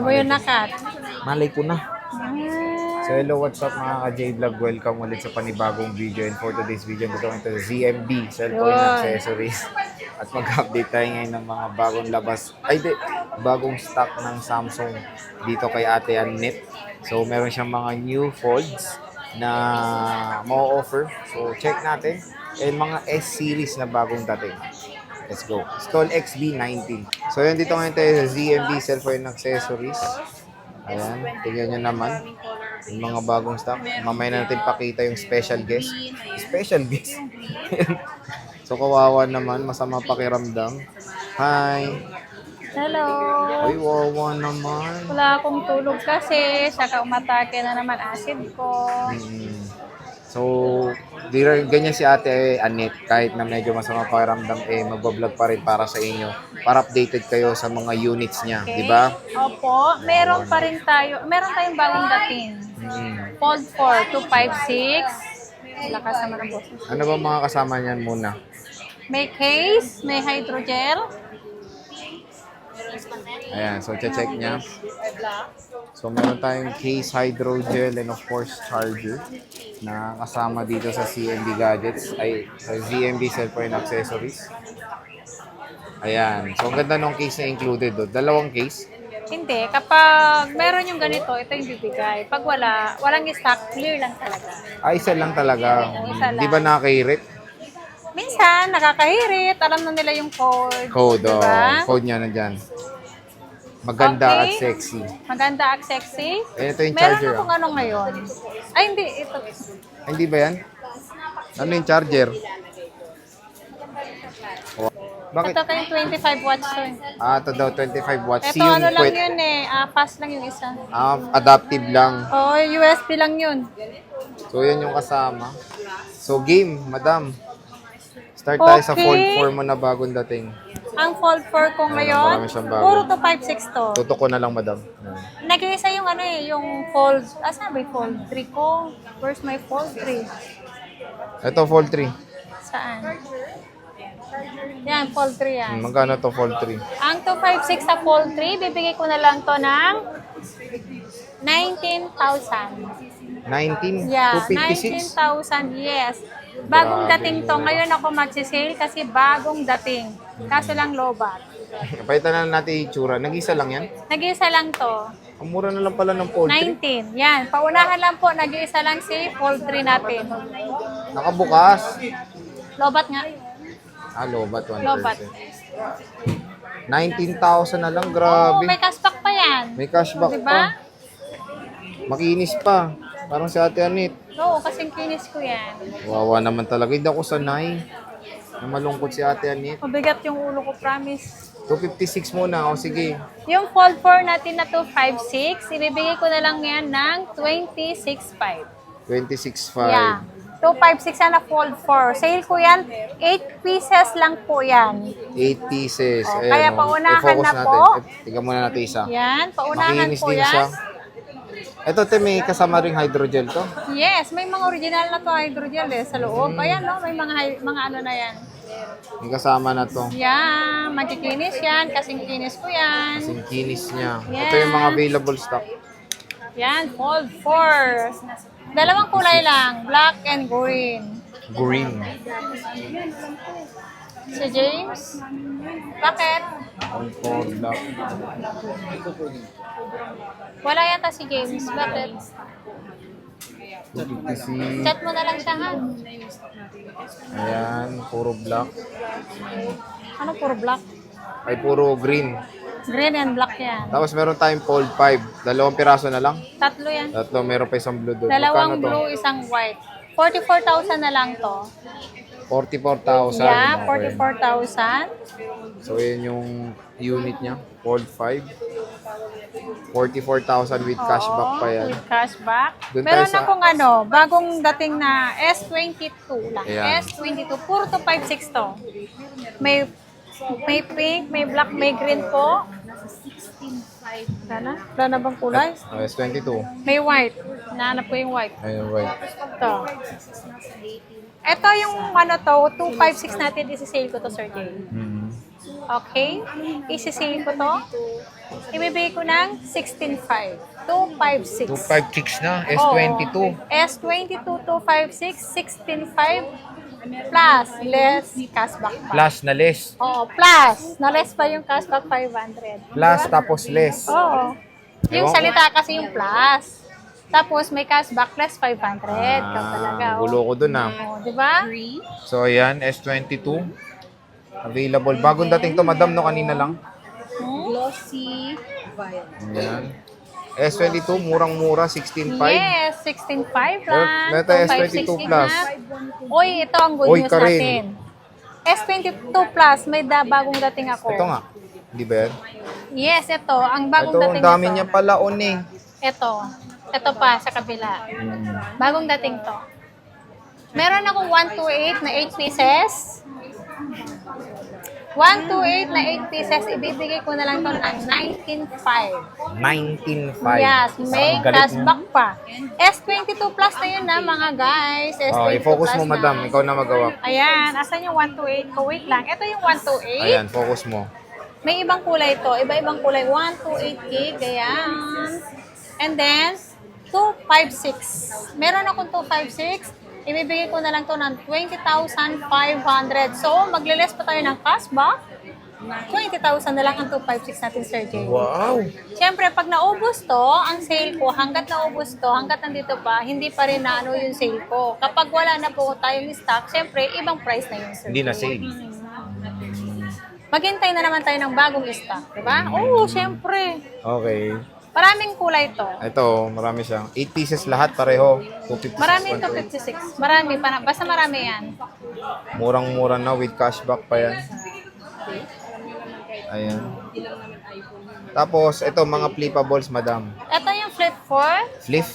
mo yun nakat. Malay ko na. Ah, So hello, what's up mga ka-J-Vlog? Welcome ulit sa panibagong video. And for today's video, gusto ko ito ZMB, cellphone Yun. accessories. At mag-update tayo ngayon ng mga bagong labas, bagong stock ng Samsung dito kay Ate Annette. So meron siyang mga new folds na ma-offer. So check natin. And mga S-series na bagong dating. Let's go. Stall XB19. So yun, dito ngayon tayo sa ZMB cellphone accessories. Ayan, tingnan nyo naman. Yung mga bagong stock. Mamaya na natin pakita yung special guest. Special guest? So kawawa naman, masama pakiramdam. Hi! hello. Ay, wawa naman. Wala akong tulog kasi. Saka umatake na naman acid ko. So, ganyan si Ate Annette, kahit na medyo masama pakiramdam, magbablog pa rin para sa inyo. Para updated kayo sa mga units niya, Okay. di ba? Opo. Meron pa rin tayo. Meron tayong bagong dating. Fold 4, 256. Lakas naman ang boses. Ano ba mga kasama niyan muna? May case, may hydrogel. Ayan, so check niya. So meron tayong case, hydrogel, and of course charger na kasama dito sa CMB Gadgets, sa ZMB Cellphone Accessories. Ayan, so ang ganda ng case na included doon. Dalawang case. Hindi. Kapag meron yung ganito, ito yung bibigay. Pag walang stock, clear lang talaga. Isa lang talaga. Isa lang. Di ba nakaka-rate? Minsan, nakakahirit. Alam na nila yung code. Code, Diba? code niya na dyan. Maganda at Okay. sexy. Maganda at sexy. Ayan, ito yung Meron charger. akong ano ngayon. Ay, hindi. Ito. Ay, hindi ba yan? Ano yung charger? Oh. Bakit? Ito kayong 25 watts to. Ito daw, 25 watts. Ito ano lang yun eh. Fast lang yung isa. Adaptive lang. Oo, USB lang yun. So, yan yung kasama. So, game, madam. Start tayo sa Okay. Fold 4 mo na bagong dating. Ang Fold 4 ko ngayon, marami siyang bago. puro to 5.6 to. Tutok ko na lang, madam. Nag-iisa yung ano eh, yung Fold. Saan ba yung Fold 3 ko? Where's my Fold 3? Ito, Fold 3. Saan? Yan, Fold 3 yan. Magkano to Fold 3? Ang 256 sa Fold 3, bibigay ko na lang to ng 19,000. 19? Yeah, 256? 19,000, yes. Bagong Grabe, dating to. Ngayon ako magsisale kasi bagong dating. Kaso lang lobat. Palitan na lang natin yung itsura. Nag-isa lang yan? Nag-iisa lang to. Ang mura na lang pala ng Fold 3. 19. Yan. Paunahan lang po. Nag-iisa lang si Fold 3 natin. Nakabukas. Lobat nga. Lobat 1%. Lobat. 19,000 na lang. Oo, Grabe. may cashback pa yan. May cashback Diba? pa. Makinis pa. Parang si Ate Annette. Oo, kasing kinis ko yan. Wawa naman talaga. Hindi ako sanay. Na malungkot si Ate Annette. Mabigat yung ulo ko, promise. 256 muna. O sige. Yung Fold 4 natin na 256, ibibigay ko na lang yan ng 26.5. 26.5. Yeah. 256 yan na Fold 4. Sale ko yan, 8 pieces lang po yan. 8 pieces. Oh, Ayan, kaya o. paunahan I-focus na natin. po. Tingnan muna natin isa. Yan, paunahan Makinis po din yan. siya. Ito, te, may kasama ring hydrogel to. Yes, may mga original na to hydrogel eh, sa loob. Ayan no, may mga ano na yan. May kasama na to. Yan, magkikinis yan, kasing kinis ko yan. Kasing kinis niya. Yes. Ito yung mga available stock. Yan, Fold 4. Dalawang kulay lang, black and green. Green. Si James? Bakit? Ang Fold black. Wala yata si James. Bakit? 256. Chat mo na lang siya ha. Ayan, puro black. Ano puro black? Ay, puro green. Green and black yan. Tapos meron tayong Fold 5. 2 piraso na lang. Tatlo yan. Tatlo, meron pa isang blue doon. Dalawang Magkano to? blue, isang white. 44,000 na lang to. 44,000. Yeah, Okay. 44,000. So, yun yung unit niya. Fold 5. 44,000 with cashback pa yan. With cashback. Doon Meron tayo sa- akong ano, bagong dating na S22 lang. Ayan. S22. Puro to 5.6 to. May pink, may black, may green po. Wala na bang kulay? S22. May white. Nahanap ko yung white. Ayun, right. Ito. Ito yung ano to, 256 natin, isi-sale ko to, Sir Jay. Mm. Okay? Isi-sale ko to. ibibigay ko ng 16.5. 256. 256 na, S22. S22 256, 16.5 plus less cashback pa. Plus na less. Oo, plus. Na less pa yung cashback 500. Plus tapos less. Oo. Yung Ewan ko. salita kasi yung plus. Tapos may cashback plus 500. Ikaw talaga. Gulo ko dun ah. Oo, di ba? So ayan, S22. Available. Bagong dating to, madam, no? Kanina lang. Glossy violet. Ayan. S22, murang-mura, 16.5. Yes, 16.5 lang. Meta S22 plus. Uy, ito ang good Uy, news Karen. natin. S22 plus, may bagong dating ako. Ito nga. Di ba yan? Yes, ito. Ang bagong Ito, dating ang dami ito. niya pala on eh. Ito. Ito pa, sa kabila. Bagong dating to. Meron akong 128 na 8 pieces. 128 na 8 pieces, ibibigay ko na lang to ng 19.5. 19.5. Yes, may Ang galit cashback pa. S22 plus na yun na mga guys. S22 Oh, i-focus plus mo, madam. na. Ikaw na magawa. Ayan, asan yung 128 ko? Wait lang. Ito yung 128. Ayan, focus mo. May ibang kulay to. Iba-ibang kulay. 128 gig. Ayan. And then, 256. Meron akong 256. Ibibigay ko na lang to ng 20,500. So, magliles pa tayo ng cashback. 20,000 na lang ang 256 natin, Sir Jay. Wow! Siyempre, pag naubos to, ang sale ko, hanggat naubos to, hanggat nandito pa, hindi pa rin na ano yung sale ko. Kapag wala na po tayong stock, siyempre, ibang price na yun, Sir Hindi na Jay. sale. Maghintay na naman tayo ng bagong stock, di ba? Oo, siyempre. Okay. Maraming kulay to. Ito, marami siyang. 8 pieces lahat, pareho. 256. Marami ito, 128. 56. Marami, basta marami yan. Murang-mura na with cashback pa yan. Ayan. Tapos, ito, mga flippables, madam. Ito yung flip 4. Flip?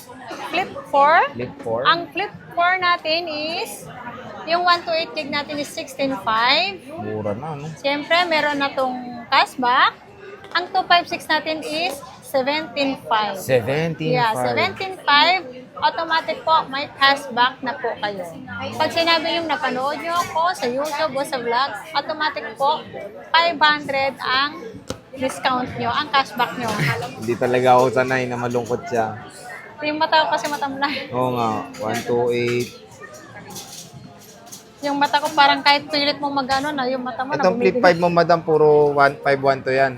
Flip 4. Flip 4? Ang flip 4 natin is, yung 128 gig natin is 16.5. Mura na, no? Siyempre, meron na tong cashback. Ang 256 natin is 17.5. 17.5. Yeah, 17.5. Automatic po, may cashback na po kayo. Pag sinabi yung napanood nyo ako sa YouTube o sa vlog, automatic po, 500 ang discount nyo, ang cashback nyo. Hindi talaga ako sanay na malungkot siya. Yung mata ko kasi matamlay. Oo nga, 128. Yung mata ko parang kahit pilit mo magano na, yung mata mo na Itong flip bumibigat. 5 mo, madam, puro 151 to yan.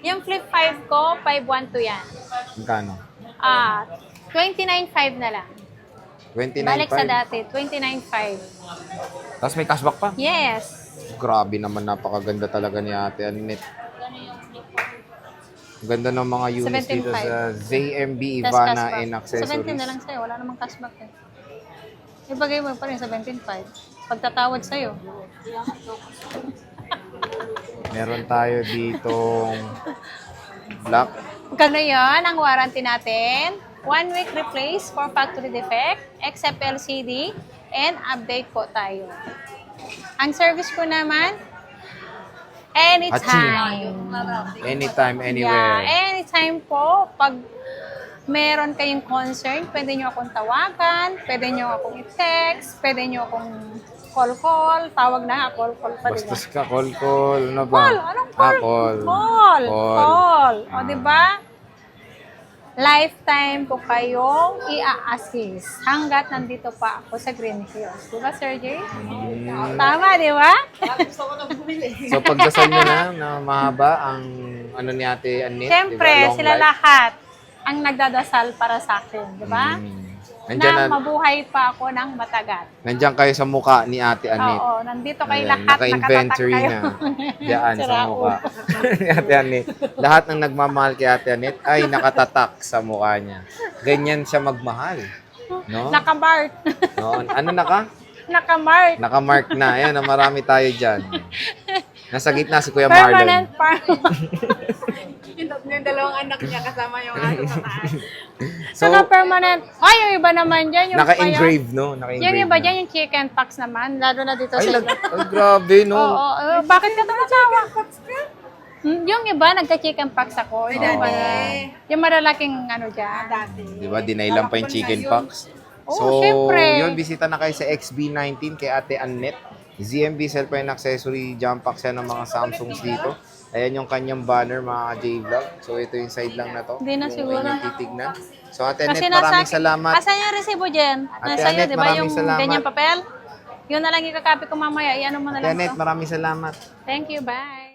Yung flip 5 ko, 512 yan. Magkano? 29.5 na lang. 29.5? Balik sa dati, 29.5. Tapos may cashback pa? Yes. Grabe naman, napakaganda talaga ni Ate Annette. Ganda ng mga units dito 17.5. sa ZMB Tas Ivana cashback. and Accessories. 17 na lang sa'yo, wala namang cashback eh. Ibagay mo pa rin 17.5. Pagtatawad sa'yo. Meron tayo ditong black. Kano yun, ang warranty natin? 1 week replace for factory defect, except LCD, and update po tayo. Ang service ko naman, anytime. Anytime, Yeah, anywhere. anytime po. Pag meron kayong concern, pwede nyo akong tawagan, pwede nyo akong i-text, pwede nyo akong call, tawag na nga, call pa, diba? Bastos ka, call. Ano ba? Call, anong call? Call. Call. O, di ba? Lifetime ko kayong i-assist hanggat nandito pa ako sa Green Hills. Di ba, Sir Jay? Tama, di ba? So pagdasal nyo na mahaba ang ano ni Ate Annette, Siyempre, di ba? Long sila life. lahat ang nagdadasal para sa akin, di ba? Nandiyan, Na mabuhay pa ako ng matagal. nandiyan kayo sa muka ni Ate Annette. Oo, nandito kayo Ayan, lahat, naka-inventory nakatatak na. Diyan sa Sira mukha. ni Ate Annette. Lahat ng nagmamahal kay Ate Annette ay nakatatak sa mukha niya. Ganyan siya magmahal. No? Nakamark. No? Ano naka? Nakamark. Nakamark na. Ayan, marami tayo dyan. Nasa gitna si Kuya Permanent Marlon. Yung dalawang anak niya kasama yung aso sa taas. So, Naka-permanent. Ay, yung iba naman dyan. Yung naka-engrave, no? Naka-engrave Yung iba na. dyan, yung chicken pox naman. Lalo na dito Ay, sa ay, grabe, no? Oo. Bakit ka tumatawa? Yung iba, nagka-chicken pox ako. Yung, iba, yung malalaking ano dyan. Dati. Di ba, dinay lang pa yung chicken pox. Oo, syempre. yun, bisita na kayo sa XB19 kay Ate Annette. ZMB Cellphone Accessory, jump packs yan ng mga Samsungs dito. Ayan yung kanyang banner, mga J-Vlog. So, ito yung side lang na to. Hindi na yung siguro. inyong titignan. So, Ate Kasi Annette, maraming salamat. Asan yung resibo, Jen? Ate Nasa iyo, Annette, di ba? maraming Yung salamat. ganyang papel? Yun na lang ikakopy ko mamaya. Iyan mo na Ate lang Annette, to. maraming salamat. Thank you. Bye.